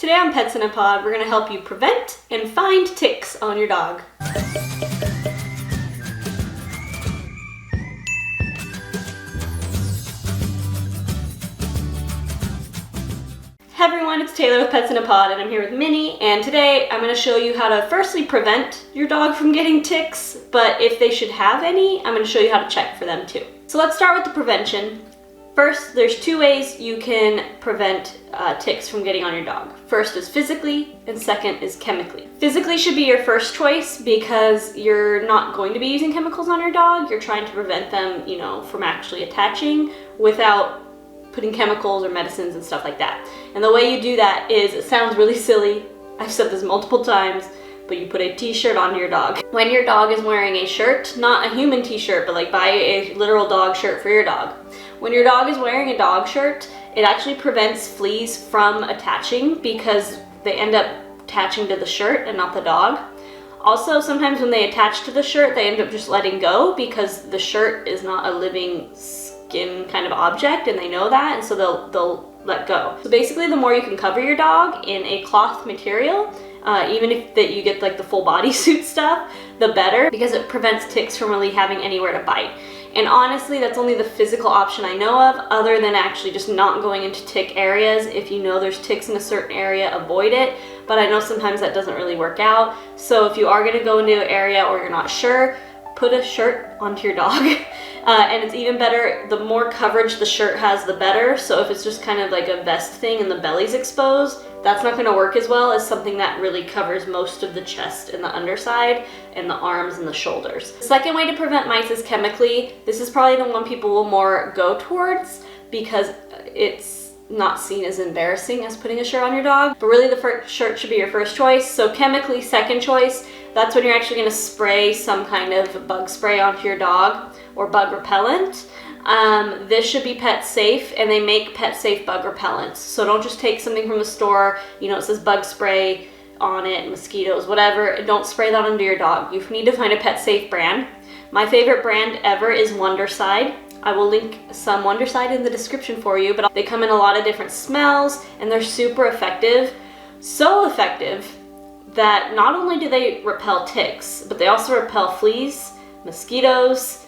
Today on Pets in a Pod, we're going to help you prevent and find ticks on your dog. Hey everyone, it's Taylor with Pets in a Pod, and I'm here with Minnie, and today I'm going to show you how to firstly prevent your dog from getting ticks, but if they should have any, I'm going to show you how to check for them too. So let's start with the prevention. First, there's two ways you can prevent ticks from getting on your dog. First is physically, and second is chemically. Physically should be your first choice because you're not going to be using chemicals on your dog. You're trying to prevent them, from actually attaching without putting chemicals or medicines and stuff like that. And the way you do that is, it sounds really silly, I've said this multiple times, but you put a t-shirt on your dog. When your dog is wearing a shirt, not a human t-shirt, but like buy a literal dog shirt for your dog. When your dog is wearing a dog shirt, it actually prevents fleas from attaching because they end up attaching to the shirt and not the dog. Also, sometimes when they attach to the shirt, they end up just letting go because the shirt is not a living skin kind of object, and they know that, and so they'll let go. So basically, the more you can cover your dog in a cloth material, even if you get like the full bodysuit stuff, the better, because it prevents ticks from really having anywhere to bite. And honestly, that's only the physical option I know of, other than actually just not going into tick areas. If you know there's ticks in a certain area, avoid it. But I know sometimes that doesn't really work out. So if you are gonna go into an area or you're not sure, put a shirt onto your dog. And it's even better, the more coverage the shirt has, the better. So if it's just kind of like a vest thing and the belly's exposed, that's not gonna work as well as something that really covers most of the chest and the underside and the arms and the shoulders. The second way to prevent mites is chemically. This is probably the one people will more go towards because it's not seen as embarrassing as putting a shirt on your dog, but really the first shirt should be your first choice. So chemically, second choice. That's when you're actually gonna spray some kind of bug spray onto your dog or bug repellent. This should be pet safe, and they make pet safe bug repellents. So don't just take something from the store, it says bug spray on it, mosquitoes, whatever. Don't spray that onto your dog. You need to find a pet safe brand. My favorite brand ever is Wondercide. I will link some Wondercide in the description for you, but they come in a lot of different smells and they're super effective. So effective that not only do they repel ticks, but they also repel fleas, mosquitoes,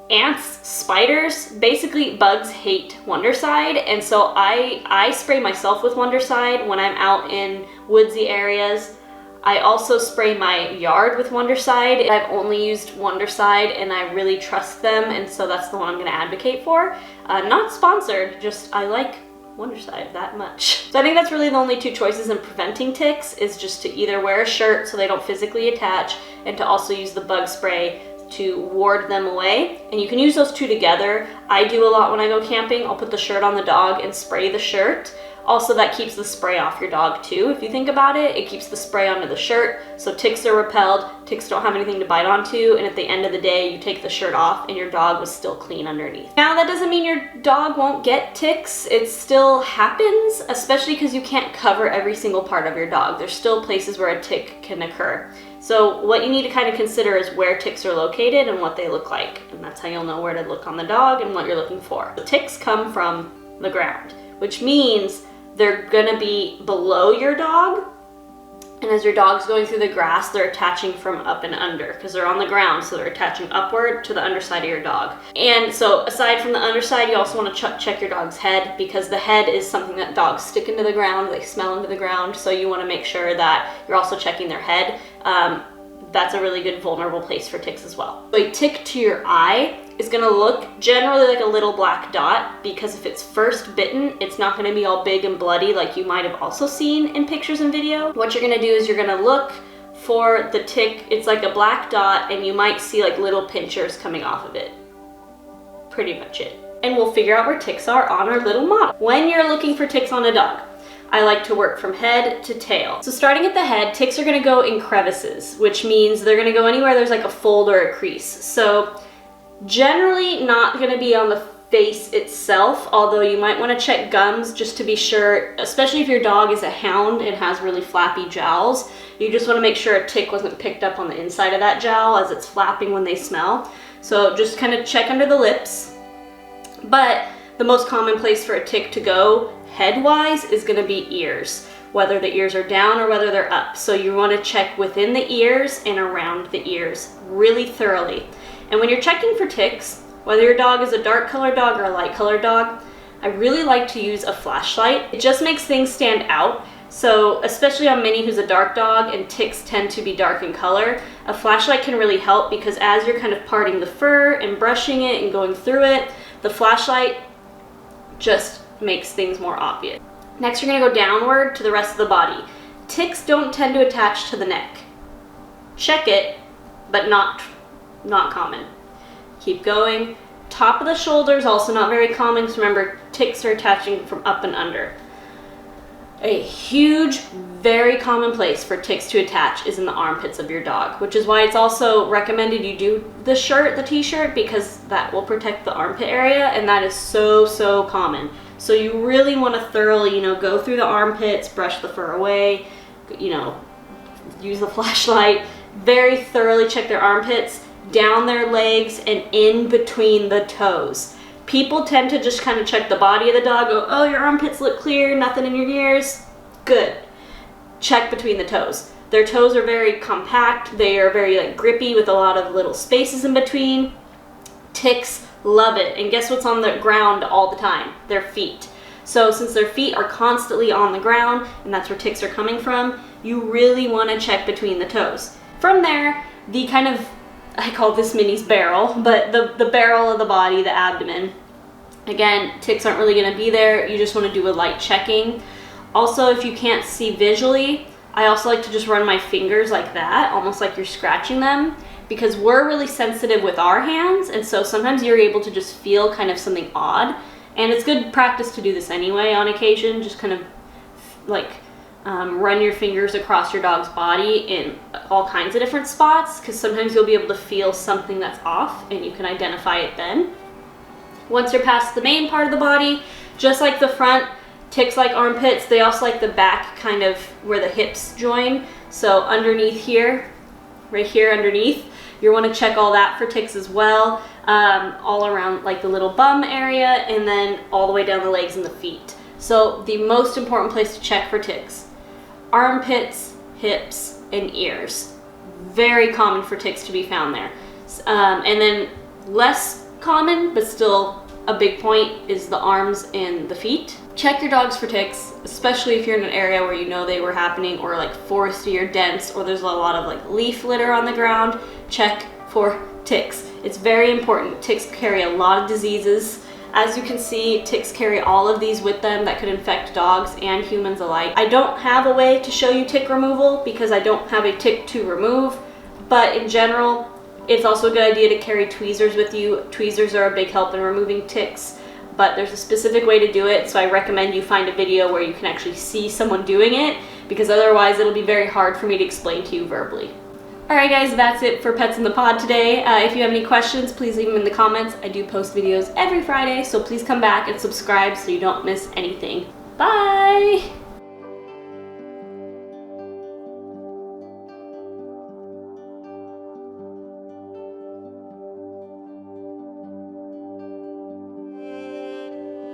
ants, spiders. Basically, bugs hate Wondercide, and so I spray myself with Wondercide when I'm out in woodsy areas. I also spray my yard with Wondercide. I've only used Wondercide and I really trust them, and so that's the one I'm gonna advocate for. Not sponsored, just I like Wondercide that much. So I think that's really the only two choices in preventing ticks, is just to either wear a shirt so they don't physically attach, and to also use the bug spray to ward them away. And you can use those two together. I do a lot when I go camping. I'll put the shirt on the dog and spray the shirt. Also, that keeps the spray off your dog too. If you think about it, it keeps the spray onto the shirt, so ticks are repelled, ticks don't have anything to bite onto, and at the end of the day, you take the shirt off and your dog was still clean underneath. Now, that doesn't mean your dog won't get ticks. It still happens, especially because you can't cover every single part of your dog. There's still places where a tick can occur. So what you need to kind of consider is where ticks are located and what they look like, and that's how you'll know where to look on the dog and what you're looking for. The ticks come from the ground, which means they're gonna be below your dog, and as your dog's going through the grass, they're attaching from up and under because they're on the ground, so they're attaching upward to the underside of your dog. And so aside from the underside, you also want to check your dog's head, because the head is something that dogs stick into the ground, they smell into the ground, so you want to make sure that you're also checking their head. That's a really good vulnerable place for ticks as well. So a tick to your eye is gonna look generally like a little black dot, because if it's first bitten, it's not gonna be all big and bloody like you might have also seen in pictures and video. What you're gonna do is you're gonna look for the tick. It's like a black dot, and you might see like little pinchers coming off of it. Pretty much it. And we'll figure out where ticks are on our little model. When you're looking for ticks on a dog, I like to work from head to tail. So starting at the head, ticks are gonna go in crevices, which means they're gonna go anywhere there's like a fold or a crease. So generally not gonna be on the face itself, although you might wanna check gums just to be sure, especially if your dog is a hound and has really flappy jowls. You just wanna make sure a tick wasn't picked up on the inside of that jowl as it's flapping when they smell. So just kind of check under the lips. But the most common place for a tick to go head-wise is going to be ears, whether the ears are down or whether they're up. So you want to check within the ears and around the ears really thoroughly. And when you're checking for ticks, whether your dog is a dark colored dog or a light colored dog, I really like to use a flashlight. It just makes things stand out. So especially on Minnie, who's a dark dog, and ticks tend to be dark in color, a flashlight can really help, because as you're kind of parting the fur and brushing it and going through it, the flashlight just makes things more obvious. Next, you're gonna go downward to the rest of the body. Ticks don't tend to attach to the neck. Check it, but not common. Keep going. Top of the shoulders, also not very common, because remember, ticks are attaching from up and under. A huge, very common place for ticks to attach is in the armpits of your dog, which is why it's also recommended you do the shirt, the t-shirt, because that will protect the armpit area, and that is so common. So you really want to thoroughly, go through the armpits, brush the fur away, use the flashlight, very thoroughly check their armpits, down their legs, and in between the toes. People tend to just kind of check the body of the dog, go, oh, your armpits look clear, nothing in your ears, good. Check between the toes. Their toes are very compact, they are very grippy with a lot of little spaces in between. Ticks love it, and guess what's on the ground all the time? Their feet. So since their feet are constantly on the ground, and that's where ticks are coming from, you really want to check between the toes. From there, the kind of, I call this Minnie's barrel, but the barrel of the body, the abdomen. Again, ticks aren't really going to be there. You just want to do a light checking. Also, if you can't see visually, I also like to just run my fingers like that, almost like you're scratching them, because we're really sensitive with our hands, and so sometimes you're able to just feel kind of something odd. And it's good practice to do this anyway on occasion, just kind of run your fingers across your dog's body in all kinds of different spots, because sometimes you'll be able to feel something that's off and you can identify it then. Once you're past the main part of the body, just like the front, ticks like armpits, they also like the back, kind of where the hips join. So underneath here, right here underneath, you want to check all that for ticks as well, all around like the little bum area, and then all the way down the legs and the feet. So the most important place to check for ticks: armpits, hips, and ears. Very common for ticks to be found there. And then less common, but still a big point, is the arms and the feet. Check your dogs for ticks, especially if you're in an area where you know they were happening, or like foresty or dense, or there's a lot of like leaf litter on the ground. Check for ticks. It's very important. Ticks carry a lot of diseases. As you can see, ticks carry all of these with them that could infect dogs and humans alike. I don't have a way to show you tick removal because I don't have a tick to remove, but in general, it's also a good idea to carry tweezers with you. Tweezers are a big help in removing ticks, but there's a specific way to do it, so I recommend you find a video where you can actually see someone doing it, because otherwise it'll be very hard for me to explain to you verbally. Alright guys, that's it for Pets in the Pod today. If you have any questions, please leave them in the comments. I do post videos every Friday, so please come back and subscribe so you don't miss anything. Bye!